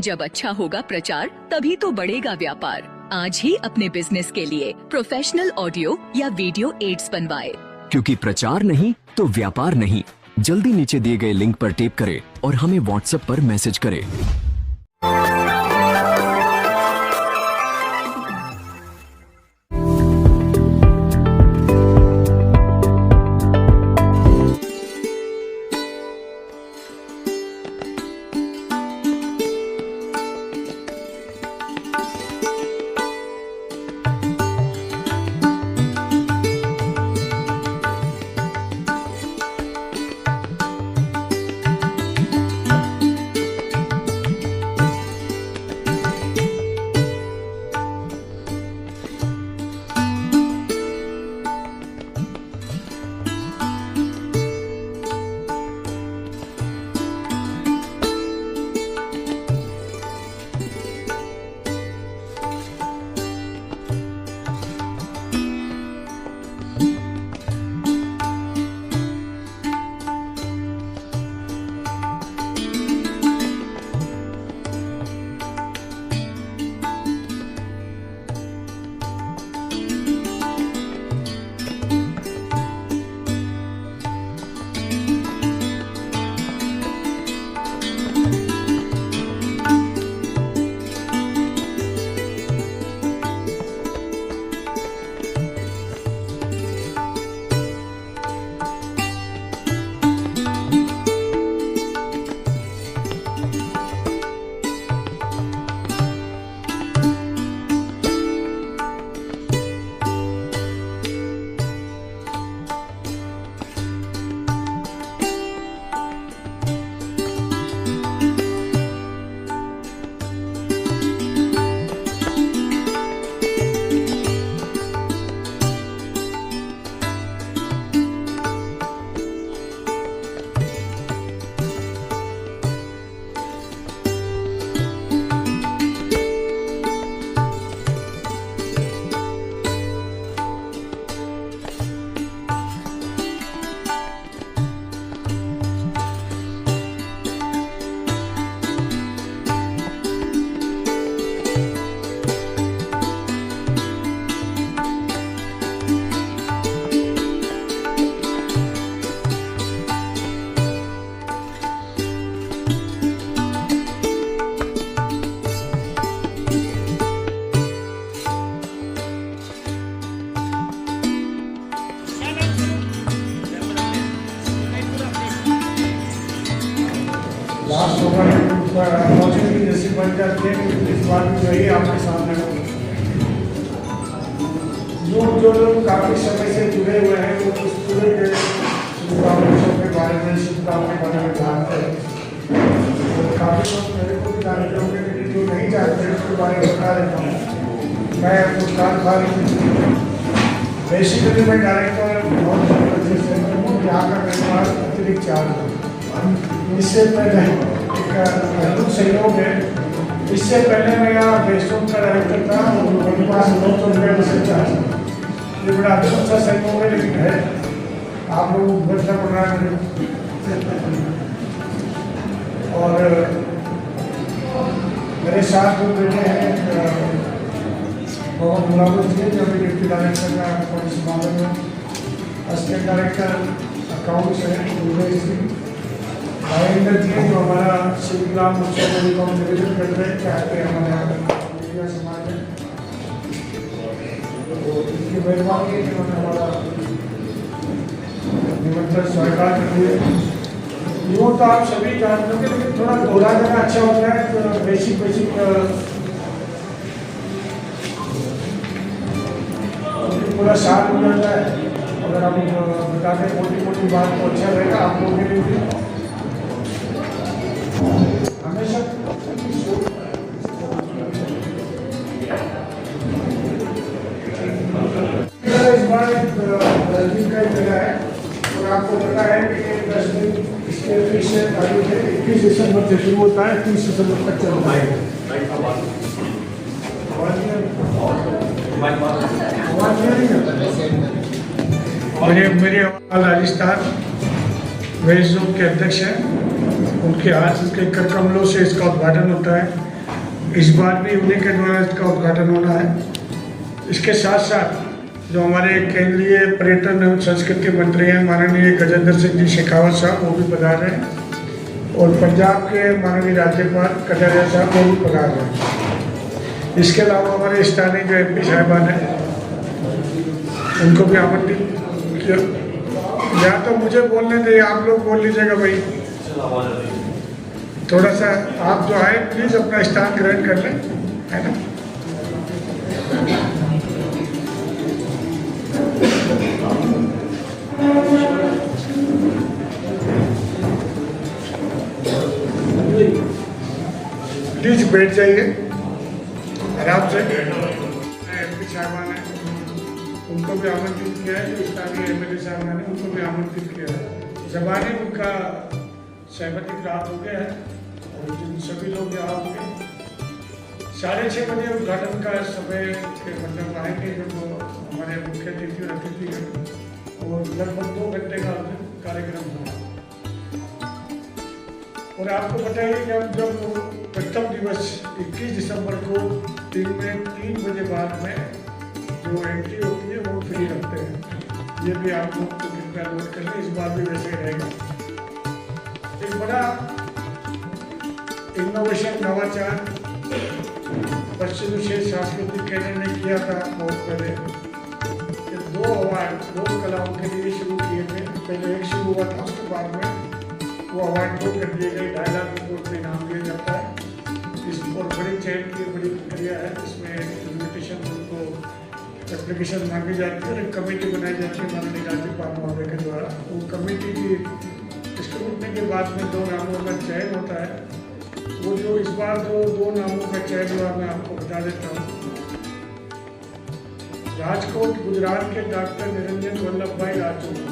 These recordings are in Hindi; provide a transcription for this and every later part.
जब अच्छा होगा प्रचार तभी तो बढ़ेगा व्यापार। आज ही अपने बिजनेस के लिए प्रोफेशनल ऑडियो या वीडियो एड्स बनवाए, क्योंकि प्रचार नहीं तो व्यापार नहीं। जल्दी नीचे दिए गए लिंक पर टैप करें और हमें व्हाट्सएप पर मैसेज करें। लास्ट ओवर अपॉर्चुनिटी जैसी बन जाती है कि इस बार भी वही आपके सामने हो। जो लोग काफ़ी समय से जुड़े हुए हैं वो इस पूरे के के बारे में शुभकामनाओं के बारे में जानते हैं। काफ़ी लोग मेरे को भी जानते होंगे, लेकिन जो नहीं जानते उसके बारे में बता देता हूँ। मैं मुस्कान खान बेसिकली मैं डायरेक्टर बहुत यहाँ का मेरे पास अतिरिक्त चार्ज है। इससे पहले एक अद्भुत सहयोग है। इससे पहले मैं यहाँ रेस्टोरेंट का डायरेक्टर था और मेरे पास 900 रुपये से चार्ज। ये बड़ा अद्भुत सा सहयोग है, लेकिन है आप लोगों को भरना पड़ रहा है। और मेरे साथ जो बेटे हैं बहुत मुलाकात जी, जो अभी डिप्टी डायरेक्टर का पुलिस मामले में, असिस्टेंट डायरेक्टर अकाउंट्स है उदय सिंह, भाईंदर जी जो हमारा शिवग्राम उत्सव में निवेदन कर रहे हैं, चाहते हैं हमारे मीडिया समाज में, तो इनकी मेहरबानी है कि उन्होंने हमारा निमंत्रण स्वीकार कर दिया। यूँ तो आप सभी जानते होंगे, लेकिन थोड़ा बोला जाना अच्छा होता है। तो बेसिक पूरा साल हो जाता है। अगर हम बताते मोटी मोटी बात तो अच्छा रहेगा आप लोगों के लिए भी। हमेशा इस बार दस का ही मिला है और आपको पता है कि 10 दिन इसके पीछे तारीख है 21 दिसंबर से शुरू होता है, 30 दिसंबर तक चलता है। मेरे राजस्थान वेज जोन के अध्यक्ष हैं, उनके हाथ के कर कमलों से इसका उद्घाटन होता है। इस बार भी उन्हीं के द्वारा इसका उद्घाटन होना है। इसके साथ साथ जो हमारे केंद्रीय पर्यटन एवं संस्कृति मंत्री हैं माननीय गजेंद्र सिंह जी शेखावत साहब, वो भी पधार रहे हैं, और पंजाब के माननीय राज्यपाल कटारिया साहब, वो भी पधार रहे हैं। इसके अलावा हमारे स्थानीय जो MP साहिबान हैं, उनको भी आमंत्रित किया। या तो मुझे बोलने दे, आप लोग बोल लीजिएगा भाई, थोड़ा सा आप जो आए प्लीज अपना स्थान ग्रहण कर लें, है ना। प्लीज बैठ जाइए आराम से। MP साहबान है, उनको भी आमंत्रित किया है, जो स्थानीय MLA साहबान है उनको भी आमंत्रित किया है। जबानी उनका सहमति प्राप्त हो गया है और जिन सभी लोग यहाँ होंगे 6:30 बजे उद्घाटन का समय के मतलब आएंगे, जब हमारे मुख्य अतिथि और अतिथि हैं, और लगभग 2 घंटे का कार्यक्रम होगा। और आपको बताइए कि हम जब प्रथम दिवस 21 दिसंबर को दिन में 3 बजे बाद में जो एंट्री होती है वो फ्री रखते हैं। ये भी आप लोग को कृपया नोट कर लें, इस बार भी वैसे ही रहेगा। एक बड़ा इनोवेशन नवाचार पश्चिम क्षेत्र सांस्कृतिक केंद्र ने किया था बहुत पहले, कि 2 अवार्ड लोक कलाओं के लिए शुरू किए थे। पहले एक शुरू हुआ था, उसके बाद में वो अवार्ड 2 कर दिए गए। 2.5 लाख रुपये में इनाम दिया जाता है। इस और बड़ी चयन की बड़ी प्रक्रिया है, इसमें इन्विटेशन उनको एप्लीकेशन मांगी जाती है और एक कमेटी बनाई जाती है माननीय राज्यपाल महोदय के द्वारा। वो कमेटी की स्क्रूटनी के बाद में 2 नामों का चयन होता है। वो जो इस बार जो 2 नामों का चयन हुआ, मैं आपको बता देता हूँ। राजकोट गुजरात के डॉक्टर निरंजन वल्लभ भाई राजचौधरी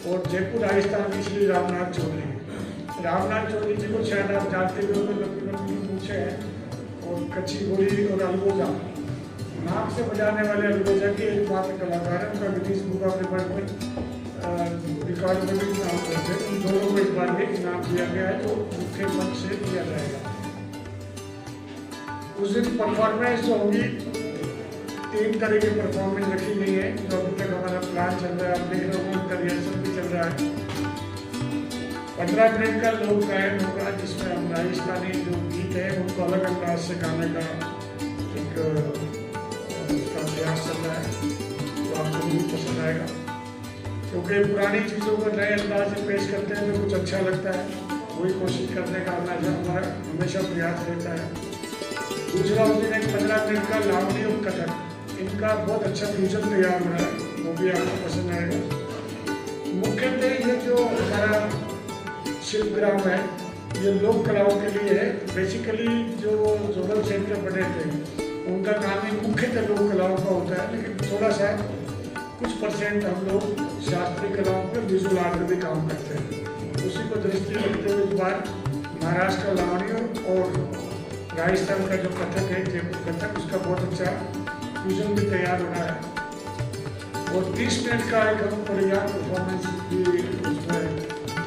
और जयपुर राजस्थान की श्री रामनाथ चौधरी। रामनाथ चौधरी जी को शायद आप जानते हो, लंबी पूछे हैं, और कच्ची गोली और अलगोजा नाक से बजाने वाले अलगोजा के एकमात्र कलाकार हैं। उनका गिनीज बुक ऑफ रिकॉर्ड में भी नाम करते हैं। उन दोनों को इस बार में इनाम दिया गया है, जो मुख्य मंच से दिया जाएगा। उस दिन परफॉर्मेंस जो होगी 3 तरह की परफॉर्मेंस रखी गई है, जो अभी तक हमारा प्लान चल रहा है। आप देख रहे हो उनका रिहर्सल भी चल रहा है। 15 मिनट का लोक गायन होगा, जिसमें हम राजस्थानी जो गीत है उनको अलग अंदाज से गाने का एक उसका प्रयास चल रहा है, तो आपको भी पसंद आएगा। क्योंकि पुरानी चीज़ों को नए अंदाज से पेश करते हैं तो कुछ अच्छा लगता है, वही कोशिश करने का हमारा हमेशा प्रयास रहता है। दूसरा उस दिन एक 15 मिनट का लावणी और कथक, इनका बहुत अच्छा फ्यूजन तैयार हो रहा है, वो भी आपको पसंद आएगा। मुख्यतः ये जो हमारा शिल्पग्राम है, ये लोक कलाओं के लिए है। बेसिकली जो जोनल सेंटर बने थे उनका काम ही मुख्यतः लोक कलाओं का होता है, लेकिन थोड़ा सा कुछ % हम लोग शास्त्रीय कलाओं पर विजुअल आर्ट में भी काम करते हैं। उसी को दृष्टि रखते हुए इस बार महाराष्ट्र का लावणी और राजस्थान का जो कथक है, जयपुर कथक, उसका बहुत अच्छा फ्यूजन भी तैयार हो रहा है। और 30 मिनट का एक हम परिवार परफॉर्मेंस भी उसमें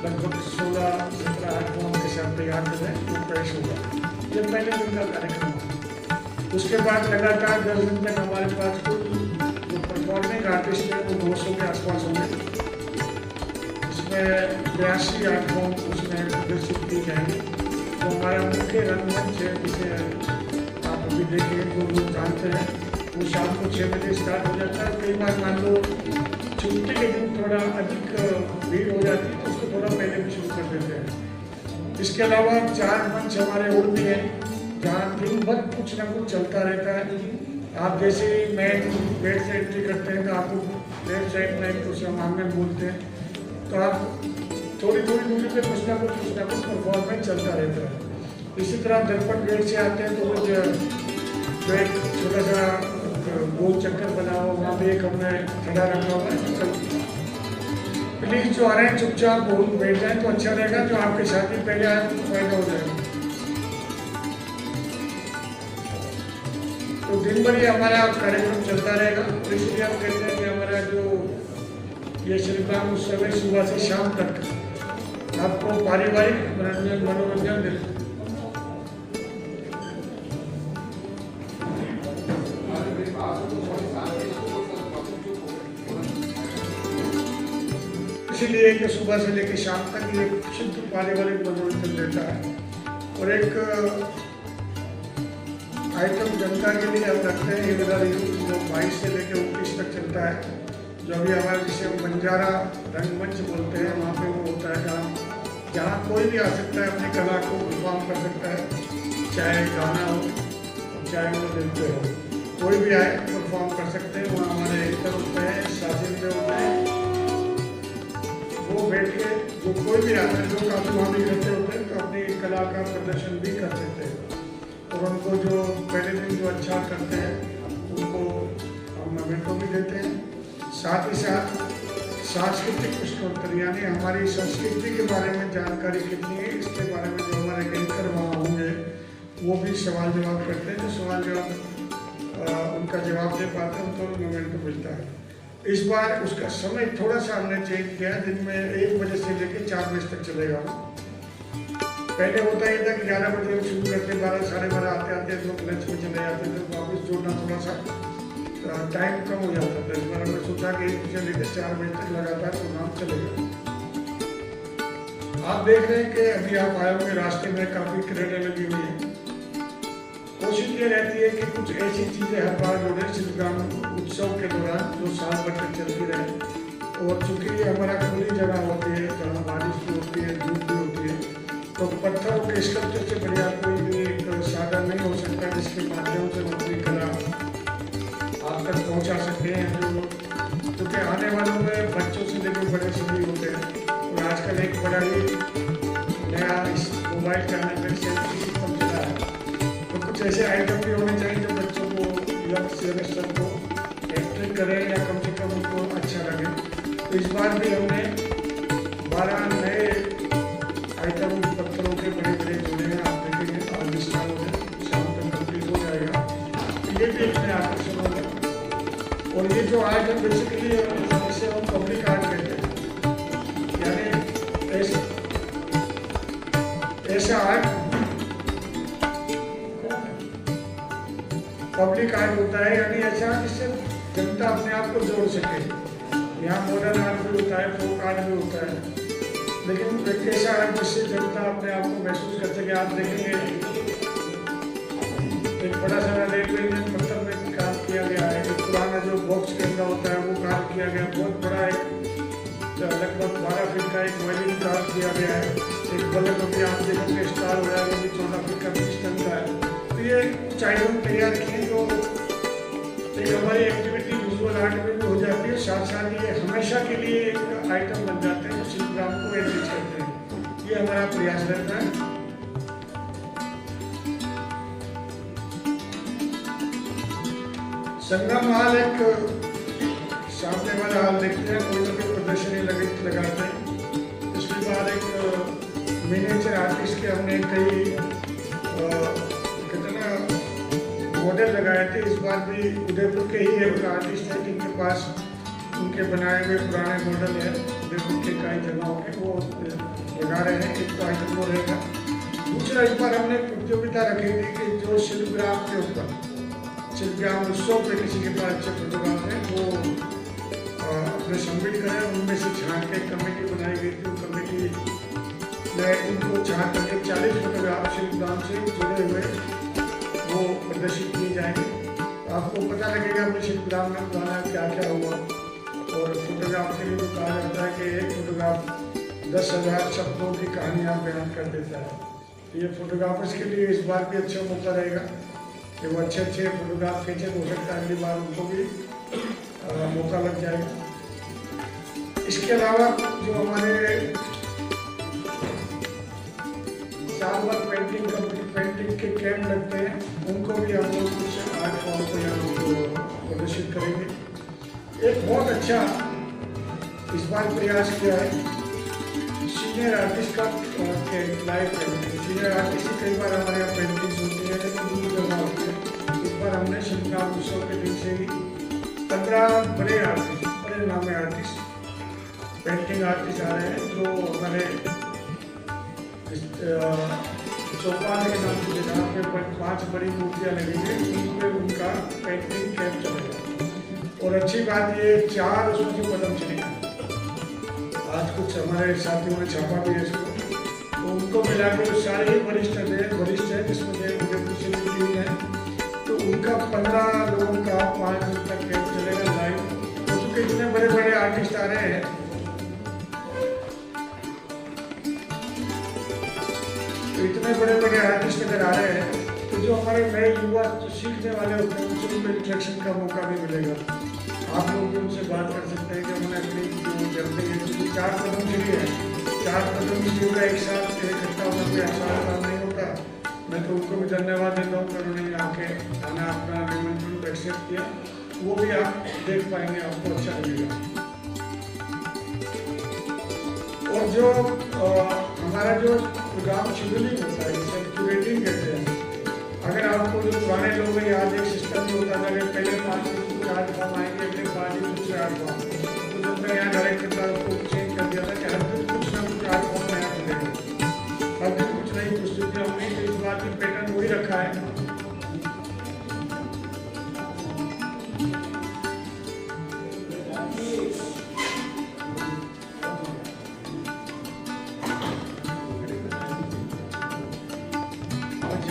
लगभग 16-17 आर्ट के साथ तैयार कर रहे हैं, वो पेश होगा। ये पहले दिन का कार्यक्रम है। उसके बाद लगातार 10 दिन तक हमारे पास कुल जो परफॉर्मिंग आर्टिस्ट हैं वो 200 के आसपास होंगे। इसमें 82 आर्ट फॉर्म उसमें प्रदर्शित की जाएंगे। तो हमारा मुख्य रंगमंच है, जिसे आप अभी देखिए, जो लोग जानते हैं, वो शाम को 6 बजे स्टार्ट हो जाता है। कई बार मान लो छुट्टी के दिन थोड़ा अधिक भीड़ हो जाती है तो उसको थोड़ा पहले भी शुरू कर देते हैं। इसके अलावा 4 मंच हमारे और भी हैं, जहाँ दिन भर कुछ ना कुछ चलता रहता है। आप जैसे ही मेन गेट से एंट्री करते हैं तो आपको लेफ्ट साइड में एक दूसरा आंगन बोलते हैं, तो आप थोड़ी दूरी पे कुछ ना कुछ परफॉर्मेंस चलता रहता है। इसी तरह दर्पण गेट से आते हैं तो जो एक छोटा सा गोल चक्कर बना हुआ, वहाँ पे एक हमने खड़ा रखा हुआ है। प्लीज जो आ रहे हैं चुपचाप बहुत बैठ जाए तो अच्छा रहेगा। जो आपके साथी पहले आए तो फायदा हो जाएगा। तो दिन भर ही हमारा कार्यक्रम चलता रहेगा। तो इसलिए हम कहते हैं कि हमारा जो ये श्रीराम उत्सव है, सुबह से शाम तक आपको पारिवारिक मनोरंजन इसीलिए कि सुबह से लेकर शाम तक ये शुद्ध पारिवारिक मनोरंजन देता है। और एक आइटम जनता के लिए हम रखते हैं, ये मेरा जो 22 से लेकर 29 तक चलता है, जो अभी हमारा जिसे हम बंजारा रंगमंच बोलते हैं, वहाँ पे वो होता है जहाँ कोई भी आ सकता है, अपनी कला को परफॉर्म कर सकता है, चाहे गाना हो चाहे वो नृत्य हो, कोई भी आए परफॉर्म कर सकते हैं। वहाँ हमारे एडिटर होते हैं, शाजिंदे होते हैं, वो बैठ के जो कोई भी आता है, जो काफ़ी वहाँ भी रहते होते हैं, तो अपनी कला का प्रदर्शन भी कर सकते हैं। और उनको जो पहले दिन जो अच्छा करते हैं उनको हम मेमेंटो भी देते हैं। साथ ही साथ सांस्कृतिक प्रश्नोत्तर, यानी हमारी संस्कृति के बारे में जानकारी कितनी है, इसके बारे में जो हमारे एंकर वहाँ होंगे वो भी सवाल जवाब करते हैं। जो सवाल जवाब उनका जवाब दे पाते हैं उनको मोमेंटो मिलता है। इस बार उसका समय थोड़ा सा हमने चेंज किया, दिन में 1 बजे से लेकर 4 बजे तक चलेगा। पहले होता ही था कि 11 बजे हम शुरू करते, 12 साढ़े 12 आते आते लोग लंच में चले जाते थे, वापस जोड़ना थोड़ा सा टाइम कम हो जाता था। इस बार हमने सोचा कि 1 बजे लेकर 4 बजे तक लगातार प्रोग्राम चलेगा। आप देख रहे हैं कि अभी आप आए होंगे, रास्ते में काफ़ी क्रेडें लगी हुई हैं। कोशिश ये रहती है कि कुछ ऐसी चीज़ें हर बार जोड़े शिल्पग्राम उत्सव के दौरान जो साल भर तक चलती रहे। और चूँकि ये हमारा खुली जगह होती है, जहाँ बारिश भी होती है, धूप भी होती है, तो पत्थरों के स्कल्पचर से बढ़िया कोई भी एक साधन नहीं हो सकता जिसके माध्यम से हम अपनी कला आप तक पहुँचा सकते हैं। जो क्योंकि आने वालों में बच्चों से लेकर बड़े सभी होते हैं, और आजकल एक बड़ा ही नया इस मोबाइल के आने पर सेल्फी सिस्टम चला है, तो कुछ ऐसे आइटम भी होने चाहिए जो बच्चों को यंगस्टर को एंट्री करें या कम से कम उनको अच्छा लगे। तो इस बार भी हमने 12 नए आइटम पत्थरों के बड़े बड़े जोड़े हैं। आप देखेंगे आज विस्तार में शाम तक कंप्लीट हो जाएगा। ये भी एक नया आकर्षण होगा। और ये जो आर्ट है बेसिकली इसे हम पब्लिक आर्ट कहते हैं, यानी ऐसा आर्ट पब्लिक आर्ट होता है, यानी ऐसा जिससे जनता अपने आप को जोड़ सके। यहाँ मॉडर्न आर्ट भी होता है, फोक आर्ट भी होता है, लेकिन एक ऐसा आर्ट जिससे जनता अपने आप को महसूस कर सके। आप देखेंगे एक बड़ा सारा रेलवे इंजन पत्थर में काम किया गया है, एक पुराना जो बॉक्स कैमरा होता है वो काम किया गया, बहुत बड़ा एक लगभग 12 फीट का एक वायलिन काम किया गया है, एक बल्ब अभी आप देखोगे स्टार हो रहा है, वो भी 14 फीट का 20 टन का है। तो ये कुछ आइटम तैयार किए जो एक हमारी एक्टिविटी विजुअल आर्ट में भी हो जाती है, साथ साथ ये हमेशा के लिए एक आइटम बन जाते हैं जो शिल्पग्राम को एनरिच करते हैं। ये हमारा प्रयास रहता है। संगम हाल एक सामने वाला हाल देखते हैं, कोई ना कोई प्रदर्शनी लगाते हैं। पिछली बार एक मिनिएचर आर्टिस्ट के हमने कई कितना मॉडल लगाए थे। इस बार भी उदयपुर के ही एक आर्टिस्ट है जिनके पास उनके बनाए हुए पुराने मॉडल है, उदयपुर के कई जगहों के, वो लगा रहे हैं। एक तो आइटम वो रहेगा। दूसरा इस बार हमने प्रतियोगिता रखी थी कि जो शिल्पग्राम के ऊपर शिल्पग्राम उत्सव पे किसी के पास अच्छे फोटोग्राफ हैं वो अपने सबमिट करें। उनमें से छांट के कमेटी बनाई गई थी, कमेटी में उनको छांट करके 40 फोटोग्राफ शिल्पग्राम से जुड़े हुए वो प्रदर्शित किए जाएंगे। आपको पता लगेगा कि शिल्पग्राम में पुराना क्या क्या हुआ। और फोटोग्राफ के लिए तो कहा जाता है कि एक फोटोग्राफ 10,000 शब्दों की कहानियाँ बयान कर देता है। तो ये फोटोग्राफर्स के लिए इस बार भी अच्छा मौका रहेगा कि वो अच्छे अच्छे फोटोग्राफ खींचे। हो सकता है अगली बार उनको भी मौका लग जाएगा। इसके अलावा जो हमारे साल भर पेंटिंग के कैंप लगते हैं, उनको भी हम लोग कुछ आर्ट फॉर्म को यहाँ प्रदर्शित करेंगे। एक बहुत अच्छा इस बार प्रयास किया है सीनियर आर्टिस्ट का लाइव पेंटिंग। सीनियर आर्टिस्ट की कई बार हमारे यहाँ पेंटिंग्स होती है, लेकिन दूर जगह होती है। इस बार हमने शिल्पग्राम उत्सव के दिन से ही 15 बड़े आर्टिस्ट, बड़े नामी आर्टिस्ट, पेंटिंग आर्टिस्ट आ रहे हैं जो हमारे चौपाल के नाम से जहाँ पे 5 बड़ी मूर्तियाँ लगेंगी, उन पे उनका पेंटिंग कैंप चलेगा। और अच्छी बात ये 4 उसमें से पदम चलेगा। आज कुछ हमारे साथियों ने छापा भी है इसको, तो उनको मिला के सारे ही वरिष्ठ हैं जिसमें उदयपुर से भी है, तो उनका 15 लोगों का 5 दिन तक कैंप चलेगा लाइव। तो चूँकि इतने बड़े बड़े आर्टिस्ट आ रहे हैं, तो इतने बड़े बड़े आर्टिस्ट अगर आ रहे हैं, तो जो हमारे नए युवा जो सीखने वाले होते हैं उनसे उनको इंट्रैक्शन का मौका भी मिलेगा। आप लोग भी उनसे बात कर सकते हैं कि उन्होंने अपनी जो जलते हैं, क्योंकि 4 कदम के लिए है, 4 कदम के लिए एक साथ इकट्ठा होना कोई आसान काम नहीं होता। मैं तो उनको भी धन्यवाद देता हूँ कि उन्होंने आके आना अपना निमंत्रण को एक्सेप्ट किया। वो भी आप देख पाएंगे, आपको अच्छा लगेगा। और जो हमारा जो प्रोग्राम शेड्यूलिंग होता है, जिसे क्यूरेटिंग कहते हैं, अगर आपको जो पुराने लोग हैं याद एक सिस्टम में होता था कि पहले 5 दिन कुछ आर्ट फॉर्म आएंगे, अगले 5 दिन दूसरे आर्ट फॉर्म, तो जब मैं यहाँ डायरेक्टर था उसको चेंज कर दिया था कि हर दिन कुछ ना कुछ आर्ट फॉर्म नया चलेगा, हर दिन कुछ नई प्रस्तुतियाँ होंगी। तो इस बात की पैटर्न वही रखा है।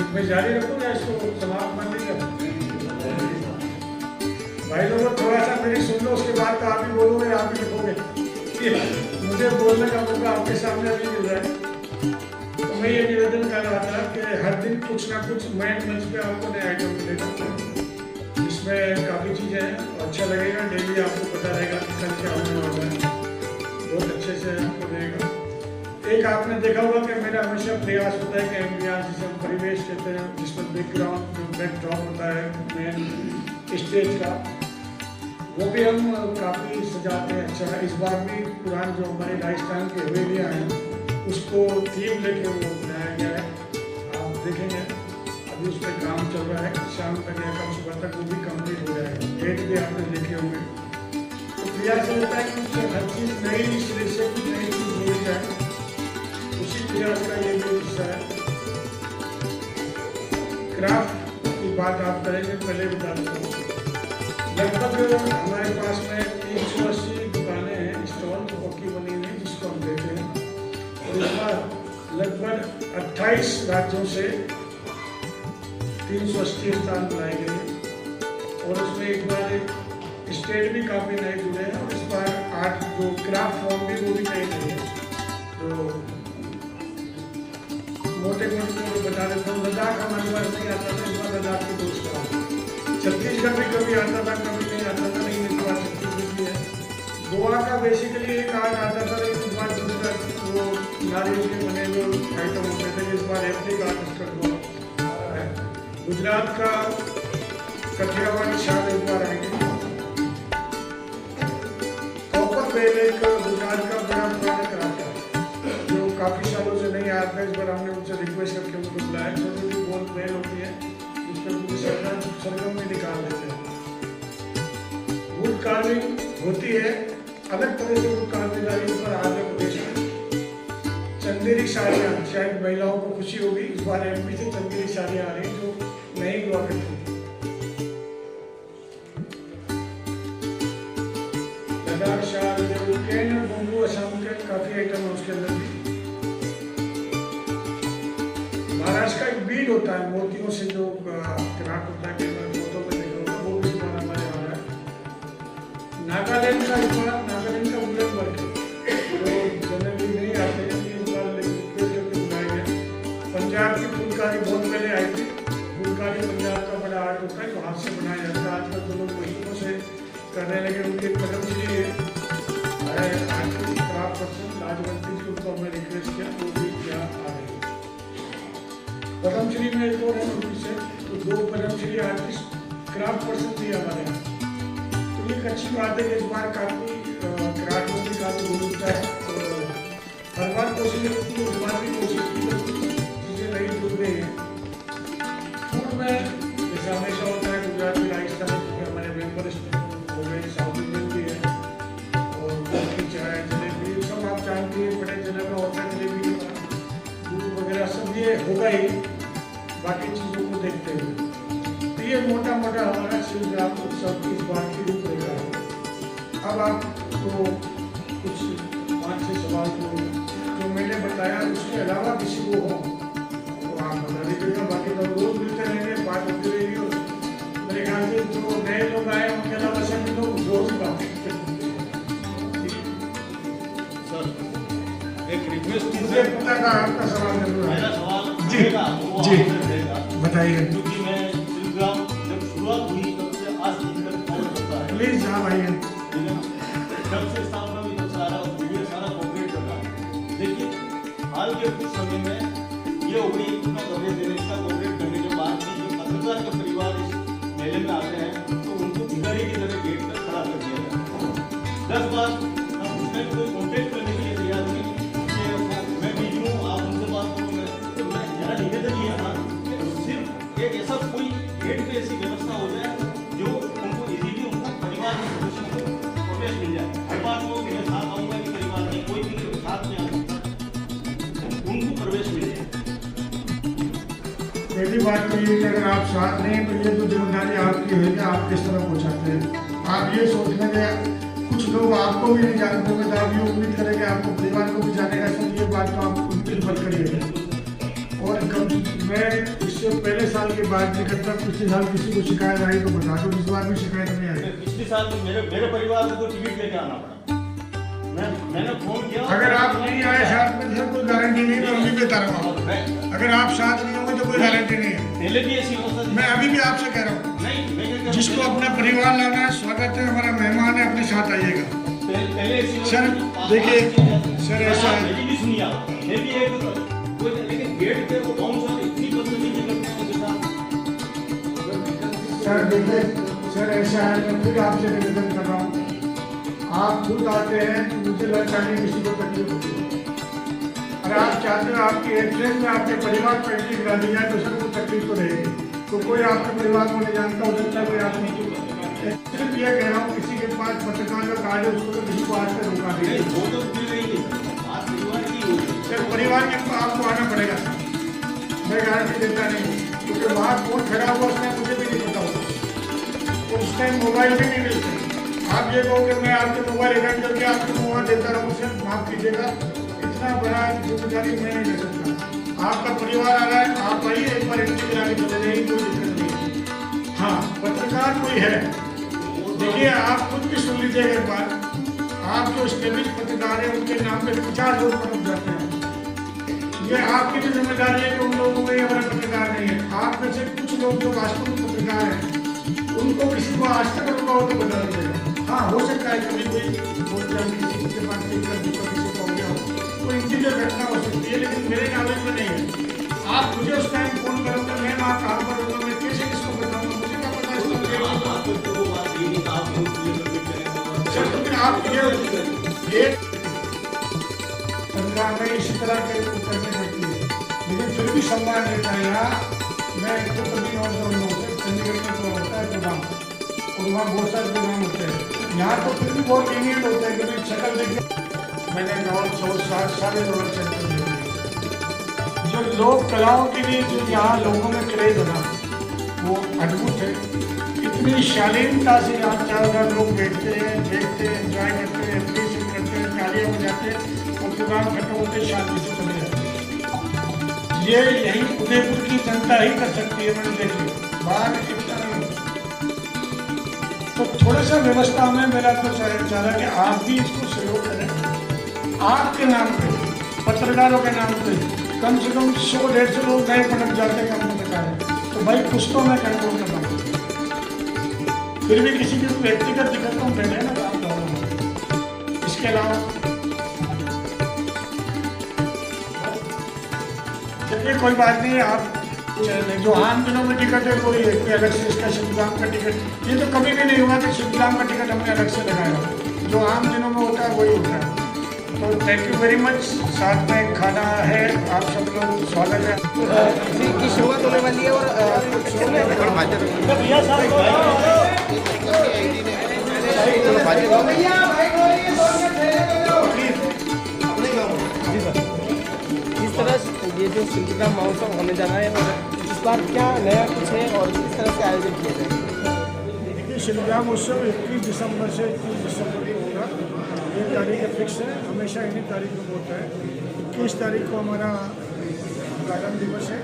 मैं जारी रखूँ या इसको समाप्त मान लीजिए? भाई लोगों थोड़ा सा मेरी सुन लो, उसके बाद तो आप ही बोलोगे, आप ही लिखोगे। मुझे बोलने का मौका आपके सामने अभी मिल रहा है। तो मैं ये निवेदन कर रहा था कि हर दिन कुछ ना कुछ मेन मंच पे आपको नया आइटम मिलेगा, इसमें काफ़ी चीज़ें हैं, अच्छा लगेगा। डेली आपको पता रहेगा कि कल क्या होने वाला है, बहुत अच्छे से आपको रहेगा। एक आपने देखा होगा कि मेरा हमेशा प्रयास होता है कि एम्बियंस, जिसे हम परिवेश कहते हैं, जिसमें बैकग्राउंड जो बैकड्रॉप होता है मेन स्टेज का, वो भी हम काफ़ी सजाते हैं। अच्छा है, इस बार भी पुराने जो हमारे राजस्थान की हवेलियाँ हैं उसको थीम लेके वो बनाया गया है। आप देखेंगे अभी उस पर काम चल रहा है, शाम तक या कल सुबह तक वो भी कंप्लीट हो जाएगा। डेट भी आपने देखे होंगे। तो प्रयास होता है कि हर चीज़ नई सिरे से कुछ नई चीज़ जोड़ी जाए, उसी प्रयास का ये भी हिस्सा है। क्राफ्ट की बात आप करेंगे, पहले बता देता हूँ। लगभग हमारे पास में 380 दुकानें हैं, स्टॉल पक्की बनी हुई है, जिसको हम देते हैं। और इस बार लगभग 28 राज्यों से 380 स्थान बनाए गए हैं। और उसमें एक बार एक स्टेट भी काफ़ी नए जुड़े हैं। और इस बार 8 जो क्राफ्ट फॉर्म भी वो भी नए नए हैं। तो मोटे बता देता हूँ, लद्दाख हमारे पास नहीं आता था, इस बार लद्दाख की दोस्त का। छत्तीसगढ़ भी कभी आता था, कभी नहीं आता था, लेकिन इस बार छत्तीसगढ़ भी है। गोवा का बेसिकली एक आर्ट आता था, लेकिन इस बार दूसरा वो नारियल के बने जो आइटम होते थे, इस बार एप्लिक आर्टिस्ट का गोवा है। गुजरात का कठियावाड़ी शाल इस बार आएंगे। कॉपर बेल एक गुजरात का बड़ा पुराना कराता है, जो काफ़ी सालों से नहीं आया था। इस बार हमने उनसे रिक्वेस्ट करके उनको बुलाया। छोटी छोटी गोल बेल होती है, उसमें पूरी सरगम में निकाल देते हैं। वुड कार्विंग होती है, अलग तरह से वुड कार्विंग आ रही है पर आंध्र प्रदेश में। चंदेरी साड़ियाँ, शायद महिलाओं को खुशी होगी, इस बार एमपी से चंदेरी साड़ियाँ आ रही जो नहीं हुआ करती। लद्दाख शाल, केन, बम्बू, असम के काफ़ी आइटम है उसके अंदर भी। महाराष्ट्र का एक बीड होता है, मोतियों से जो क्राफ्ट होता है, फोटो में देखा होगा, वो भी हमारा हमारे यहाँ है। नागालैंड का इस बार नागालैंड का वुलन वर्क है, जो जनरली नहीं आते हैं, इस बार रिक्वेस्ट करके बुलाए गए। पंजाब की फुलकारी बहुत पहले आई थी। फुलकारी पंजाब का बड़ा आर्ट होता है, जो हाथ से बनाया जाता है। आजकल तो लोग मशीनों से करने लगे। उनके पद्मश्री है क्राफ्ट पर्सन लाजवंती जी, उनको हमने रिक्वेस्ट किया, वो भी क्या आ रही है। पद्मश्री में एक और है उनकी से, तो 2 पद्मश्री आर्टिस्ट क्राफ्ट पर्सन भी हमारे यहाँ। तो ये एक अच्छी बात है कि इस बार काफ़ी क्राफ्ट में भी काफ़ी भूमिका है। और हर बार कोशिश होती है, इस बार भी कोशिश की तो चीज़ें नहीं जुड़ रही हैं। फूड में जैसे हमेशा होता है, गुजरात में राजस्थान के हमारे मेम्बर हो गए, साउथ इंडियन भी है, और बाकी चाय, जलेबी, सब आप जानते हैं, बड़े जगह में होता है जलेबी, दूध वगैरह सब ये होगा ही, बाकी चीज़ों को देखते हुए। तो ये मोटा मोटा हमारा शिवग्राम उत्सव की इस बात की रूपरेखा है। अब आपको कुछ 5-6 सवाल को जो मैंने बताया उसके अलावा किसी को हो तो आप बता दीजिएगा। बाकी तो रोज मिलते रहेंगे, बात होती रहेगी। और मेरे ख्याल से जो नए लोग आए उनके अलावा सभी लोग रोज बात करते हैं। सर एक रिक्वेस्ट थी मुझे सर, पता था आपका सवाल जरूर है। मेरा सवाल जी, रहेगा, वो जी। आपसे रहेगा। बताइए क्योंकि मैं शिवग्राम जब शुरुआत हुई तब से आज दिन तक फॉलो करता है, प्लीज। हाँ भाई, ठीक है ना। जब से स्थापना हुई तब सारा वीडियो सारा कोऑपरेट कर रहा है। देखिए हाल के कुछ समय में ये हो गई, इतना कवरेज देने इसका कोऑपरेट करने के बाद भी जो पत्रकार के परिवार इस मेले में आते हैं तो उनको भिखारी की तरह गेट पर खड़ा कर दिया जाता है। 10 बार हम उसमें कोई कॉन्टेक्ट करने के लिए तैयार नहीं कि मैं बिजी हूँ, आप उनसे बात करो। तो मैं मेरा निवेदन ये था कि सिर्फ एक ऐसा कोई गेट पे ऐसी व्यवस्था हो जाए जो उनको इजीली उनको परिवार के सदस्यों को प्रवेश मिल जाए। हर बार को मैं साथ आऊँगा कि परिवार नहीं, कोई भी साथ में आए उनको प्रवेश मिल जाए। पहली बात तो ये कि अगर आप साथ नहीं तो ये तो जिम्मेदारी आपकी है कि आप किस तरह पहुँचाते हैं। आप ये सोच लें कि कुछ लोग आपको भी नहीं जानते होंगे तो आप ये उम्मीद करें कि आपको परिवार को भी जानेगा। सर ये बात तो आप उम्मीद मत करिएगा। और मैं इससे पहले साल की बात नहीं करता, पिछले साल किसी को शिकायत आई तो बता दो, इस बार भी शिकायत नहीं आई। पिछले साल मेरे परिवार को टिकट लेके आना पड़ा। मैंने फोन किया, अगर आप नहीं आए साथ में सर कोई गारंटी नहीं, मैं अभी बता रहा हूँ। अगर आप साथ नहीं होंगे तो कोई गारंटी नहीं है। पहले भी ऐसी व्यवस्था थी। मैं अभी भी आपसे कह रहा हूँ, नहीं मैं क्या कह जिसको रहा हूँ, अपना परिवार लाना है, स्वागत है, हमारा मेहमान है, अपने साथ आइएगा। पहले ऐसी सर, व्यवस्था थी। देखिए, सर, ऐसा है। मेरी भी सुनिए आप, मैं भी एक कोई लेकिन गेट पे वो बाउंसर इतनी बदतमीजी करते हैं उनके साथ। सर देखिए, सर ऐसा है, मैं खुद आपसे निवेदन कर रहा हूँ, आप खुद आते हैं तो मुझे लगता नहीं किसी को तकलीफ होती है। अगर आप चाहते हो आपकी एड्रेस में आपके परिवार को एंट्री करा दी जाए तो सर को तकलीफ तो रहेगी। तो कोई आपके परिवार को नहीं जानता हो सकता, कोई आप नहीं। सिर्फ ये कह रहा हूँ, किसी के पास पत्रकार का कार्ड है उसको तो किसी को आज तक रोका नहीं। नहीं, वो तो मिल रही थी, बात परिवार की हुई। सर परिवार के आपको आना पड़ेगा, मैं गारंटी देता नहीं, क्योंकि वहाँ कौन खड़ा हुआ उसमें मुझे भी नहीं पता होगा। उस टाइम मोबाइल भी नहीं मिलते। आप ये कहो कि मैं आपके मोबाइल अटेंड करके आपको मोबाइल देता रहूँ, सर माफ कीजिएगा, इतना बड़ा जिम्मेदारी मैं नहीं ले सकता। आपका परिवार आ रहा है, आप आइए, एक बार एंट्री करा के चले जाइए, कोई दिक्कत नहीं है। हाँ, पत्रकार कोई है, देखिए आप खुद भी सुन लीजिएगा एक बार, आप जो स्टेबिश पत्रकार हैं उनके नाम पे 50 लोग पहुँच जाते हैं। ये आपकी भी जिम्मेदारी है कि उन लोगों में हमारा पत्रकार नहीं है। आप में से कुछ लोग जो वास्तव में पत्रकार हैं उनको किसी को आज तक रुका हो तो बता दीजिएगा। हाँ, हो सकता है कभी कोई बोल जाए किसी के पास किसी को हो गया हो, कोई इंटीरियर घटना हो सकती है, लेकिन मेरे नॉलेज में नहीं है। आप मुझे उस टाइम फोन करोगे, मैं वहाँ काम पर होगा, मैं कैसे किसको बताऊँगा, मुझे क्या पता इसका। सर तो फिर आप ये पंजाब में इसी तरह के करने पड़ती है, लेकिन फिर भी सम्मान देता है। यहाँ मैं तो कभी और चंडीगढ़ में तो होता है प्रोग्राम, और वहाँ बहुत सारे प्रोग्राम होते हैं। यहाँ तो फिर भी बहुत लीनियंट होता है कि भाई शक्ल देखिए। मैंने 9-7 सेंटर देखे, जो लोक कलाओं के लिए जो यहाँ लोगों में क्रेज है ना, वो अद्भुत है। इतनी शालीनता से यहाँ 4,000 लोग बैठते हैं, देखते हैं, एंजॉय करते हैं, एप्रिशिएट करते हैं, तालियां बजाते हैं, और प्रोग्राम खत्म होते शांति से चले जाते हैं। ये यही उदयपुर की जनता ही कर सकती है, मैंने देखी, बाहर इतना नहीं होता। तो थोड़ा सा व्यवस्था में मेरा तो चाह रहा कि आप भी इसको सहयोग करें। आपके नाम पे, पत्रकारों के नाम पे कम से कम 100-150 लोग नए पटक जाते हैं हम पत्रकार, तो भाई कुछ तो मैं कंट्रोल कर रहा हूँ। फिर भी किसी की व्यक्तिगत दिक्कतों में है ना काम कर रहा हूँ। इसके अलावा चलिए कोई बात नहीं, आप जो आम दिनों में टिकट है कोई अलग से इसका शिवग्राम का टिकट, ये तो कभी भी नहीं हुआ कि शिवग्राम का टिकट हमने अलग से लगाया। जो आम दिनों में होता है वही होता है। तो थैंक यू वेरी मच। साथ में खाना है, आप सब लोग स्वागत है। की शुरुआत होने वाली है और भैया इस तरह ये जो शिल्पग्राम महोत्सव होने जा रहा है और इस बार क्या नया कुछ है और किस तरह से आयोजन किया जाएगा? देखिए, शिल्पग्राम उत्सव 21 दिसंबर से 21 दिसंबर को होगा। ये तारीख फिक्स है, हमेशा इन्हीं तारीख को होता है। 21 तारीख को हमारा ड्रैगन दिवस है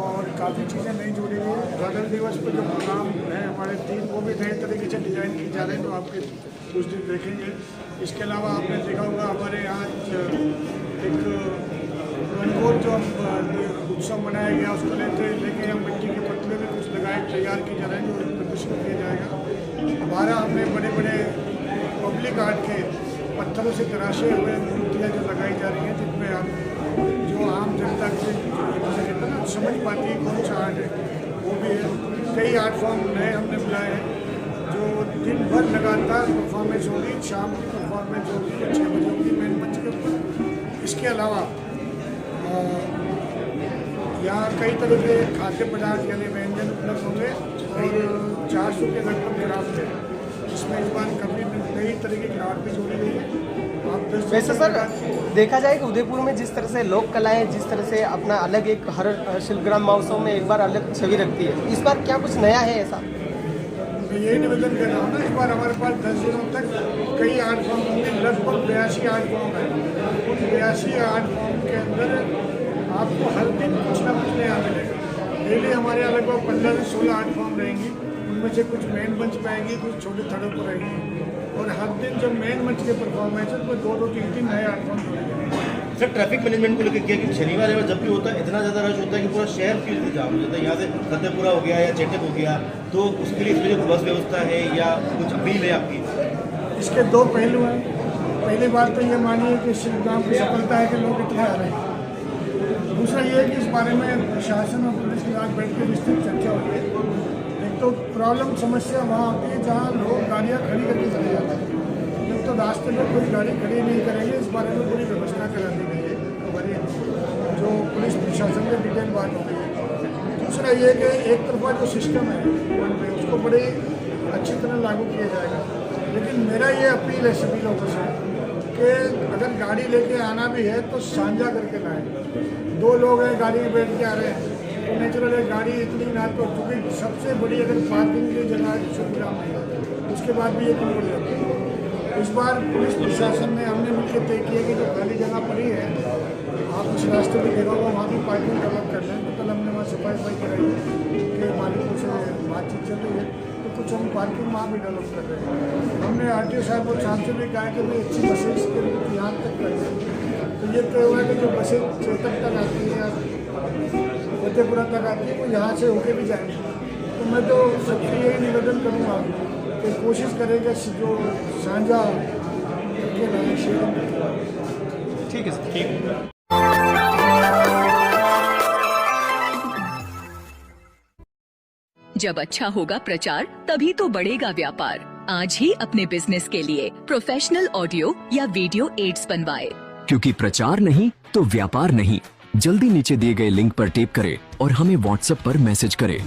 और काफ़ी चीज़ें नई जुड़ी हुई है। ड्रैगन दिवस पर जो प्रोग्राम है हमारे 3 वो भी नए तरीके से डिज़ाइन किए जा रहे हैं, तो आपके कुछ दिन देखेंगे। इसके अलावा आपने देखा होगा हमारे यहाँ एक गणगौर जो उत्सव मनाया गया, उसको लेके हम मिट्टी के पुतले में कुछ तैयार किए जा रहे हैं, जो प्रदर्शित किया जाएगा। हमारा हमने बड़े बड़े पब्लिक आर्ट के पत्थरों से तराशे हुए मूर्तियाँ जो लगाई जा रही हैं, जिनमें आप जो आम जनता के कहते हैं ना समझ पाती है कौन सा आर्ट है, वो भी है। कई आर्ट फॉर्म नए हमने बुलाए हैं जो दिन भर लगातार परफॉर्मेंस होगी, शाम की परफॉर्मेंस होगी, 6 बजे होगी मेन मंच के ऊपर। इसके अलावा यहाँ कई तरह के खाद्य पदार्थ यानी व्यंजन उपलब्ध होंगे और 400 के लगभग क्राफ्ट है। इसमें इस बार काफ़ी नई तरह की क्राफ्ट भी जोड़ी गई है। वैसे सर देखा जाए कि उदयपुर में जिस तरह से लोक कलाएं जिस तरह से अपना अलग एक हर शिल्पग्राम महोत्सव में एक बार अलग छवि रखती है, इस बार क्या कुछ नया है ऐसा? मैं यही निवेदन कर रहा हूँ ना, इस बार हमारे पास 10 दिनों तक कई आर्ट फॉर्म होंगे, लगभग 82 आर्ट फॉर्म है। उन 82 आर्ट फॉर्म के अंदर आपको हर दिन कुछ ना कुछ नया मिलेगा। डेली हमारे यहाँ लगभग 15 से 16 आर्ट फॉर्म रहेंगी, उनमें से कुछ मेन मंच पे आएंगी, कुछ छोटे थड़ों पर रहेंगी और हर दिन जब मेन मंच के परफॉर्मेंस है तो 2-2, 3-3 नए आर्ट फॉर्म जोड़ेंगे। सर ट्रैफिक मैनेजमेंट को लेकर क्या कि शनिवार रविवार जब भी होता है इतना ज़्यादा रश होता है कि पूरा शहर फील्ड जाम हो जाता है। यहाँ से फतेहपुरा हो गया या चेटक हो गया, तो उसके लिए इसमें जो बस व्यवस्था है या कुछ अपील है आपकी? इसके 2 पहलू हैं। पहली बात तो ये मानिए कि शिल्पग्राम की सफलता है कि लोग इतने आ रहे हैं। दूसरा ये है कि इस बारे में प्रशासन और पुलिस के साथ बैठ के विस्तृत चर्चा होती है। एक तो प्रॉब्लम समस्या वहाँ आती है जहाँ लोग गाड़ियाँ खड़ी करके चले जाते हैं, जब तो रास्ते में कोई गाड़ी खड़ी नहीं करेंगे, इस बारे में पूरी व्यवस्था करा दी गई है हमारी जो पुलिस प्रशासन के डिटेल बात हो गई है। दूसरा ये कि एक तरफा जो सिस्टम है उसको बड़ी अच्छी तरह लागू किया जाएगा। लेकिन मेरा ये अपील है सभी लोगों से कि अगर गाड़ी लेके आना भी है तो साझा करके लाएं। 2 लोग हैं गाड़ी में बैठ के आ रहे हैं तो नेचुरल है गाड़ी इतनी ना, तो क्योंकि सबसे बड़ी अगर पार्किंग की जगह शिल्पग्राम है उसके बाद भी ये कम पड़ जाती है। इस बार पुलिस प्रशासन ने हमने मिलकर तय किया कि जो खाली जगह पड़ी है आप उस रास्ते पर देखा होगा वहाँ भी पार्किंग डेवलप कर लें। तो कल हमने वहाँ सफाई कराई कि मालिकों से बातचीत चल रही है, तो कुछ हम पार्किंग वहाँ भी डेवलप कर रहे हैं। हमने RTO साहब और साहब से भी कहा कि भाई अच्छी बसें इसके यहाँ तक करें। तो ये तय हुआ कि जो बसें चेतक तक आती है या फतेहपुरा तक आती है वो यहाँ से होके भी जाएंगे। तो मैं तो सबसे यही निवेदन करूँगा कि कोशिश करेगा जो साझा करके लाए शेयर। ठीक है सर, ठीक है। जब अच्छा होगा प्रचार तभी तो बढ़ेगा व्यापार। आज ही अपने बिजनेस के लिए प्रोफेशनल ऑडियो या वीडियो एड्स बनवाए, क्योंकि प्रचार नहीं तो व्यापार नहीं। जल्दी नीचे दिए गए लिंक पर टैप करें और हमें व्हाट्सएप पर मैसेज करें।